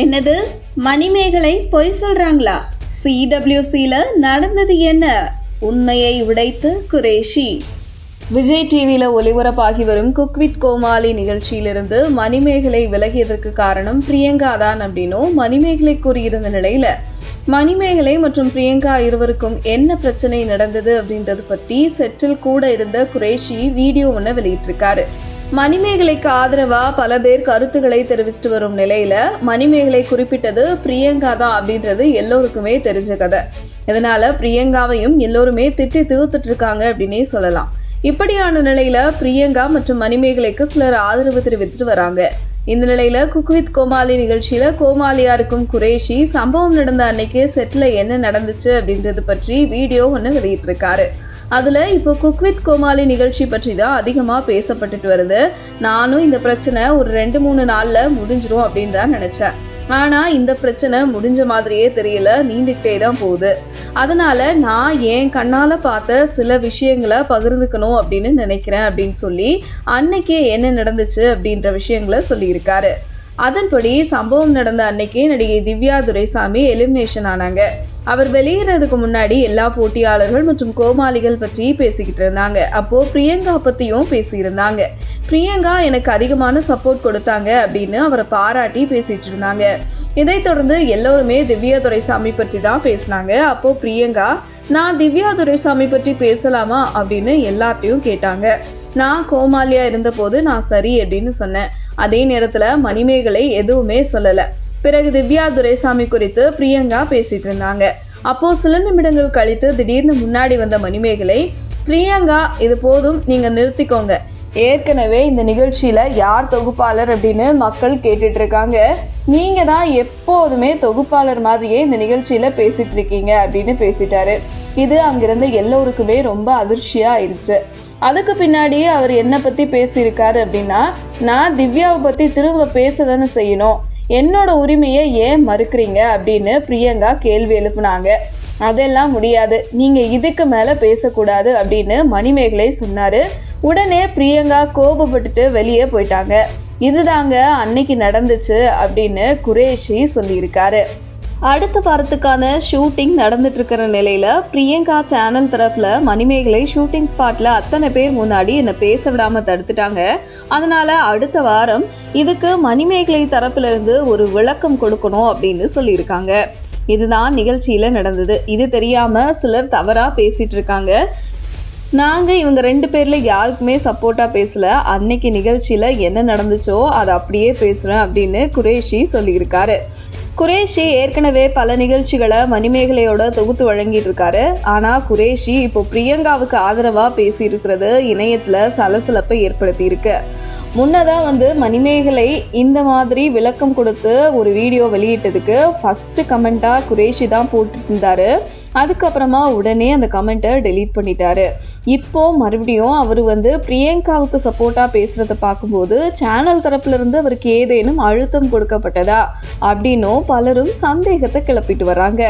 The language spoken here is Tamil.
என்னது மணிமேகலை பொய் சொல்றாங்களா? CWCல நடந்தது என்ன? உண்மையை உடைத்து குரேஷி. விஜய் டிவியில் ஒளிபரப்பாகி வரும் குக் வித் கோமாளி நிகழ்ச்சியிலிருந்து மணிமேகலை விலகியதற்கு காரணம் பிரியங்கா தான் அப்படின்னும் மணிமேகலை கூறியிருந்த நிலையில மணிமேகலை மற்றும் பிரியங்கா இருவருக்கும் என்ன பிரச்சனை நடந்தது அப்படின்றது பற்றி செட்டில் கூட இருந்த குரேஷி வீடியோ ஒன்று வெளியிட்டிருக்காரு. மணிமேகலைக்கு ஆதரவா பல பேர் கருத்துக்களை தெரிவிச்சுட்டு வரும் நிலையில மணிமேகலை குறிப்பிட்டது பிரியங்கா தான் அப்படின்றது எல்லோருக்குமே தெரிஞ்ச கதை. இதனால பிரியங்காவையும் எல்லோருமே திட்டி தீர்த்துட்டு இருக்காங்க அப்படின்னே சொல்லலாம். இப்படியான நிலையில பிரியங்கா மற்றும் மணிமேகலைக்கு சிலர் ஆதரவு தெரிவித்துட்டு வராங்க. இந்த நிலையில குக் வித் கோமாளி நிகழ்ச்சியில கோமாளியா இருக்கும் குரேஷி சம்பவம் நடந்த அன்னைக்கு செட்ல என்ன நடந்துச்சு அப்படின்றது பற்றி வீடியோ ஒன்று வெளியிட்டிருக்காரு. அதுல இப்போ குக் வித் கோமாளி நிகழ்ச்சி பற்றி தான் அதிகமா பேசப்பட்டுட்டு வருது. நானும் இந்த பிரச்சனை ஒரு 2-3 நாள்ல முடிஞ்சிரும் அப்படின்னு தான் நினைச்சேன். ஆனா இந்த பிரச்சனை முடிஞ்ச மாதிரியே தெரியல, நீண்டுகிட்டே தான் போகுது. அதனால நான் என் கண்ணால பார்த்த சில விஷயங்களை பகிர்ந்துக்கணும் அப்படின்னு நினைக்கிறேன் அப்படின்னு சொல்லி அன்னைக்கே என்ன நடந்துச்சு அப்படின்ற விஷயங்களை சொல்லியிருக்காரு. அதன்படி சம்பவம் நடந்த அன்னைக்கே நடிகை திவ்யா துரைசாமி எலிமினேஷன் ஆனாங்க. அவர் வெளியேறதுக்கு முன்னாடி எல்லா போட்டியாளர்கள் மற்றும் கோமாளிகள் பற்றி பேசிக்கிட்டு இருந்தாங்க. அப்போ பிரியங்கா பத்தியும் பேசியிருந்தாங்க. பிரியங்கா எனக்கு அதிகமான சப்போர்ட் கொடுத்தாங்க அப்படின்னு அவரை பாராட்டி பேசிட்டு இருந்தாங்க. இதைத் தொடர்ந்து எல்லோருமே திவ்யா துரைசாமி பற்றி தான் பேசினாங்க. அப்போ பிரியங்கா, நான் திவ்யா துரைசாமி பற்றி பேசலாமா அப்படின்னு எல்லாத்தையும் கேட்டாங்க. நான் கோமாளியா இருந்த போது நான் சரி அப்படின்னு சொன்னேன். அதே நேரத்துல மணிமேகலை எதுவுமே சொல்லல. பிறகு திவ்யா துரைசாமி குறித்து பிரியங்கா பேசிட்டு இருந்தாங்க. அப்போ சில நிமிடங்கள் கழித்து திடீர்னு முன்னாடி வந்த மணிமேகலை, பிரியங்கா இது போதும், நீங்க நிறுத்திக்கோங்க. ஏற்கனவே இந்த நிகழ்ச்சியில யார் தொகுப்பாளர் அப்படின்னு மக்கள் கேட்டுட்டு இருக்காங்க. நீங்க தான் எப்போதுமே தொகுப்பாளர் மாதிரியே இந்த நிகழ்ச்சியில பேசிட்டு இருக்கீங்க அப்படின்னு பேசிட்டாரு. இது அங்கிருந்த எல்லோருக்குமே ரொம்ப அதிர்ச்சியா ஆயிடுச்சு. அதுக்கு பின்னாடி அவர் என்ன பத்தி பேசியிருக்காரு அப்படின்னா, நான் திவ்யாவை பத்தி திரும்ப பேசதானே செய்யணும், என்னோட உரிமையை ஏன் மறுக்கிறீங்க அப்படின்னு பிரியங்கா கேள்வி எழுப்புனாங்க. அதெல்லாம் முடியாது, நீங்க இதுக்கு மேல பேசக்கூடாது அப்படின்னு மணிமேகலை சொன்னாரு. உடனே பிரியங்கா கோபப்பட்டுட்டு வெளியே போயிட்டாங்க. இதுதாங்க அன்னைக்கு நடந்துச்சு அப்படின்னு குரேஷி சொல்லியிருக்காரு. அடுத்த வாரத்துக்கான ஷூட்டிங் நடந்துட்டு இருக்கிற நிலையில பிரியங்கா சேனல் தரப்புல மணிமேகலை ஷூட்டிங் ஸ்பாட்ல அத்தனை பேர் முன்னாடி என்ன பேச விடாம தடுத்துட்டாங்க. அதனால அடுத்த வாரம் இதுக்கு மணிமேகலை தரப்புல இருந்து ஒரு விளக்கம் கொடுக்கணும் அப்படின்னு சொல்லியிருக்காங்க. இதுதான் நிகழ்ச்சியில நடந்தது. இது தெரியாம சிலர் தவறா பேசிட்டு இருக்காங்க. நாங்க இவங்க 2 பேர்ல யாருக்குமே சப்போர்ட்டா பேசல. அன்னைக்கு நிகழ்ச்சியில என்ன நடந்துச்சோ அதை அப்படியே பேசுறேன் அப்படின்னு குரேஷி சொல்லியிருக்காரு. குரேஷி ஏற்கனவே பல நிகழ்ச்சிகளை மணிமேகலையோட தொகுத்து வழங்கிட்டு இருக்காரு. ஆனா குரேஷி இப்போ பிரியங்காவுக்கு ஆதரவா பேசி இருக்கிறது இணையத்துல சலசலப்பை ஏற்படுத்தி இருக்கு. முன்னதா மணிமேகலை இந்த மாதிரி விளக்கம் கொடுத்து ஒரு வீடியோ வெளியிட்டதுக்கு ஃபர்ஸ்ட் கமெண்டா குரேஷி தான் போட்டுட்டு இருந்தாரு. அதுக்கப்புறமா உடனே அந்த கமெண்ட்டை டெலீட் பண்ணிட்டாரு. இப்போ மறுபடியும் அவர் பிரியங்காவுக்கு சப்போர்ட்டா பேசுறத பார்க்கும்போது சேனல் தரப்புல இருந்து அவருக்கு ஏதேனும் அழுத்தம் கொடுக்கப்பட்டதா அப்படின்னும் பலரும் சந்தேகத்தை கிளப்பிட்டு வராங்க.